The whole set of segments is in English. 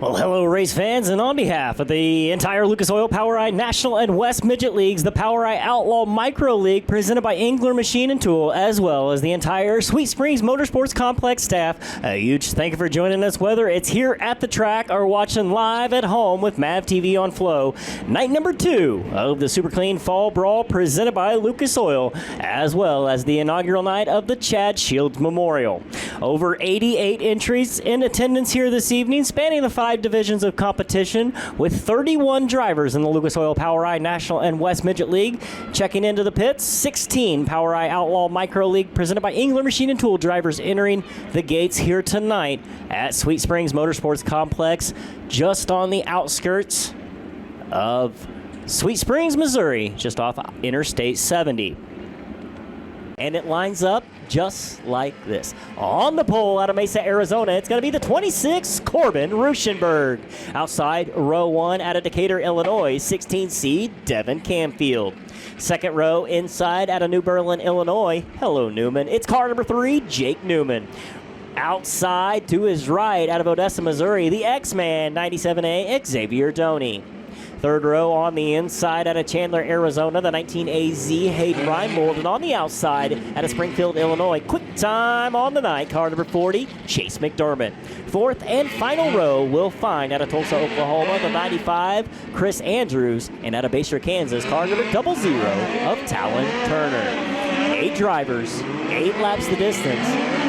Well, hello, race fans, and on behalf of the entire Lucas Oil POWRi National and West Midget Leagues, the POWRi Outlaw Micro League, presented by Engler Machine and Tool, as well as the entire Sweet Springs Motorsports Complex staff, a huge thank you for joining us, whether it's here at the track or watching live at home with MAV TV on Flow. Night number 2 of the Super Clean Fall Brawl, presented by Lucas Oil, as well as the inaugural night of the Chad Shields Memorial. Over 88 entries in attendance here this evening, spanning the 5 divisions of competition, with 31 drivers in the Lucas Oil POWRi National and West Midget League. Checking into the pits, 16 POWRi Outlaw Micro League presented by Engler Machine and Tool drivers entering the gates here tonight at Sweet Springs Motorsports Complex, just on the outskirts of Sweet Springs, Missouri, just off Interstate 70. And it lines up just like this. On the pole out of Mesa, Arizona, it's going to be the 26, Corbin Rueschenberg. Outside, row 1 out of Decatur, Illinois, 16 seed, Devin Camfield. Second row inside out of New Berlin, Illinois, hello Newman, it's car number 3, Jake Newman. Outside to his right out of Odessa, Missouri, the X-Man, 97A, Xavier Doney. Third row on the inside out of Chandler, Arizona, the 19AZ, Hayden Reinbold. And on the outside out of Springfield, Illinois, quick time on the night, car number 40, Chase McDermott. Fourth and final row we'll find out of Tulsa, Oklahoma, the 95, Chris Andrews. And out of Bayshore, Kansas, car number 00 of Talon Turner. 8 drivers, 8 laps the distance.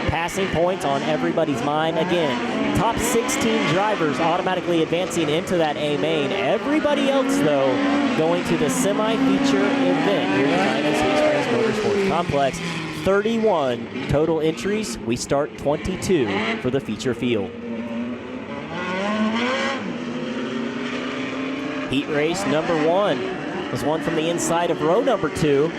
Passing points on everybody's mind again. Top 16 drivers automatically advancing into that A main. Everybody else, though, going to the semi-feature event here tonight at Sweet Springs Motorsports Complex. 31 total entries. We start 22 for the feature field. Heat race number 1 was one from the inside of row number 2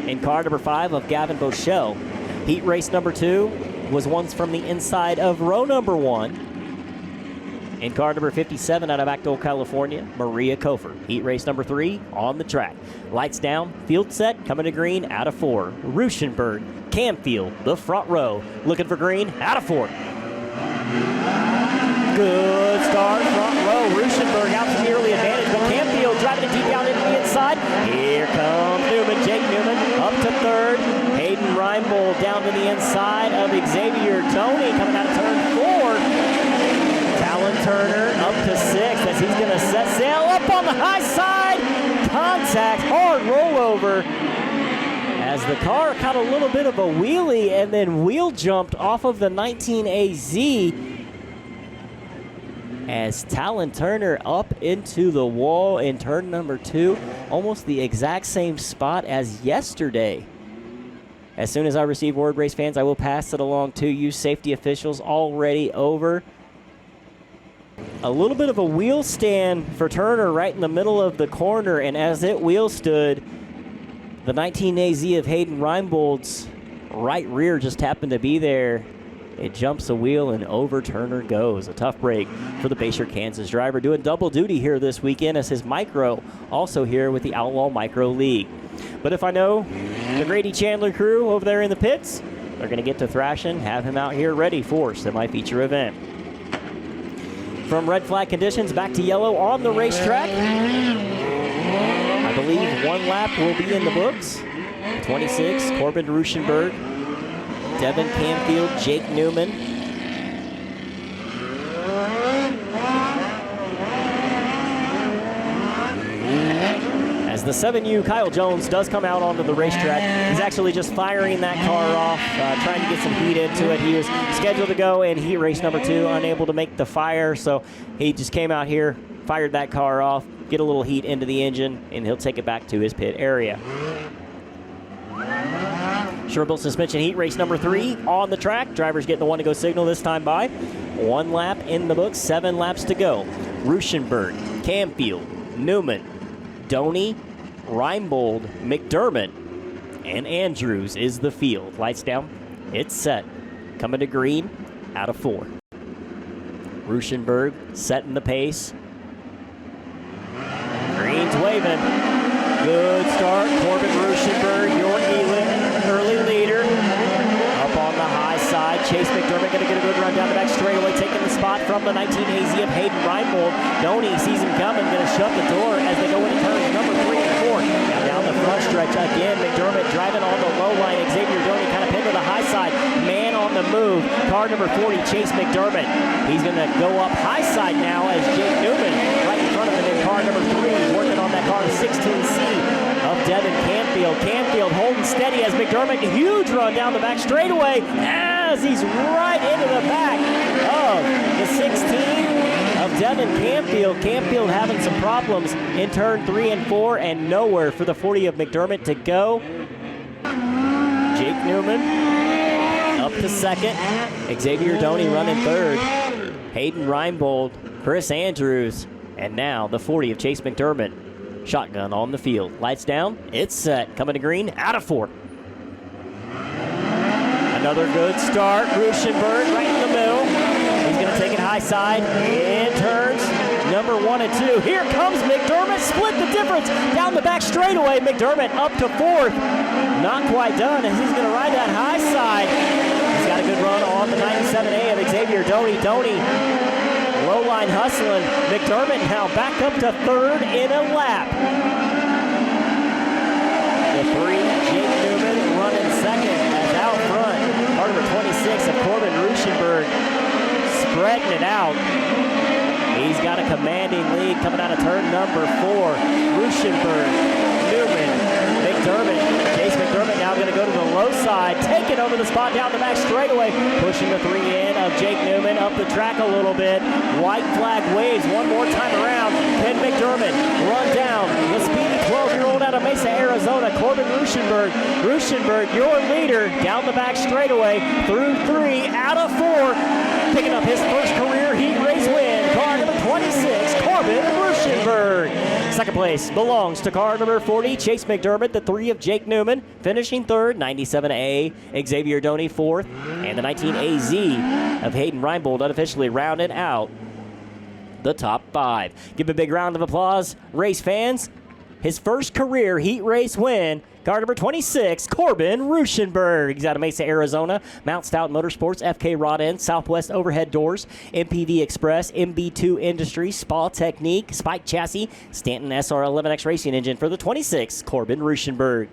in car number 5 of Gavin Boschel. Heat race number 2 was one from the inside of row number 1 in car number 57 out of Acton, California, Maria Kofer. Heat race number 3 on the track. Lights down, field set, coming to green out of 4. Rueschenberg, Camfield, the front row, looking for green out of 4. Good start, front row. Rueschenberg out to the early advantage, but Camfield driving it deep down into the inside. Here comes Newman, Jake Newman, up to third. Hayden Reinbold down to the inside of Xavier Doney, coming out of turn 4. Talon Turner up to 6th as he's going to set sail up on the high side. Contact, hard rollover as the car caught a little bit of a wheelie and then wheel jumped off of the 19AZ as Talon Turner up into the wall in turn number 2. Almost the exact same spot as yesterday. As soon as I receive word, race fans, I will pass it along to you. Safety officials already over. A little bit of a wheel stand for Turner right in the middle of the corner, and as it wheel stood, the 19AZ of Hayden Reinbold's right rear just happened to be there. It jumps a wheel and over Turner goes. A tough break for the Bayshore, Kansas driver, doing double duty here this weekend as his micro also here with the Outlaw Micro League. But if I know the Grady Chandler crew over there in the pits, they're going to get to thrashing, have him out here ready for semi-feature event. From red flag conditions back to yellow on the racetrack. I believe 1 lap will be in the books. 26, Corbin Rueschenberg, Devin Camfield, Jake Newman. As the 7U Kyle Jones does come out onto the racetrack, he's actually just firing that car off, trying to get some heat into it. He was scheduled to go in heat race number 2, unable to make the fire, so he just came out here, fired that car off, get a little heat into the engine, and he'll take it back to his pit area. Sherbill suspension heat race number 3 on the track. Drivers getting the 1-to-go signal this time by. 1 lap in the books, 7 laps to go. Rueschenberg, Camfield, Newman, Doney, Reinbold, McDermott, and Andrews is the field. Lights down, it's set. Coming to green out of 4. Rueschenberg setting the pace. Green's waving. Good start. Corbin Rueschenberg, your early leader. Up on the high side, Chase McDermott going to get a good run down the back straightaway, taking the spot from the 19 AZ of Hayden Reinbold. Doney sees him coming, going to shut the door as they go into turns number 3 and 4. Now down the front stretch again, McDermott driving on the low line. Xavier Doney kind of pinned to the high side. Man on the move. Car number 40, Chase McDermott. He's going to go up high side now as Jake Newman right in front of him in car number 3, working on that car 16C of Devin Canfield. Canfield holding steady as McDermott, huge run down the back straightaway as he's right into the back of the 16 of Devin Canfield. Canfield having some problems in turn 3 and 4 and nowhere for the 40 of McDermott to go. Jake Newman up to second. Xavier Doney running third. Hayden Reinbold, Chris Andrews, and now the 40 of Chase McDermott. Shotgun on the field. Lights down. It's set. Coming to green. Out of 4. Another good start. Rueschenberg right in the middle. He's going to take it high side. In turns number 1 and 2. Here comes McDermott. Split the difference. Down the back straightaway. McDermott up to 4th. Not quite done as he's going to ride that high side. He's got a good run on the 97A of Xavier Doney. Doney low line hustling. McDermott now back up to 3rd in a lap. The 3, Jake Newman running 2nd as out front. Car number 26 of Corbin Rueschenberg spreading it out. He's got a commanding lead coming out of turn number 4. Rueschenberg, Newman, McDermott. Chase McDermott now going to go to the low side, taking over the spot down the back straightaway, pushing the 3 in of Jake Newman up the track a little bit. White flag waves one more time around. Then McDermott run down the speedy 12-year-old out of Mesa, Arizona, Corbin Rueschenberg. Rueschenberg, your leader, down the back straightaway through 3 out of 4, picking up his first career heat race win. Car number 26, Corbin Rueschenberg. Second place belongs to car number 40, Chase McDermott, the 3 of Jake Newman, finishing 3rd, 97A, Xavier Doney 4th, and the 19AZ of Hayden Reinbold unofficially rounded out the top 5. Give a big round of applause, race fans. His first career heat race win, car number 26, Corbin Rueschenberg. He's out of Mesa, Arizona. Mounce, Stout Motorsports, FK Rod End, Southwest Overhead Doors, MPV Express, MB2 Industries, Spa Technique, Spike Chassis, Stanton SR11X Racing Engine for the 26, Corbin Rueschenberg.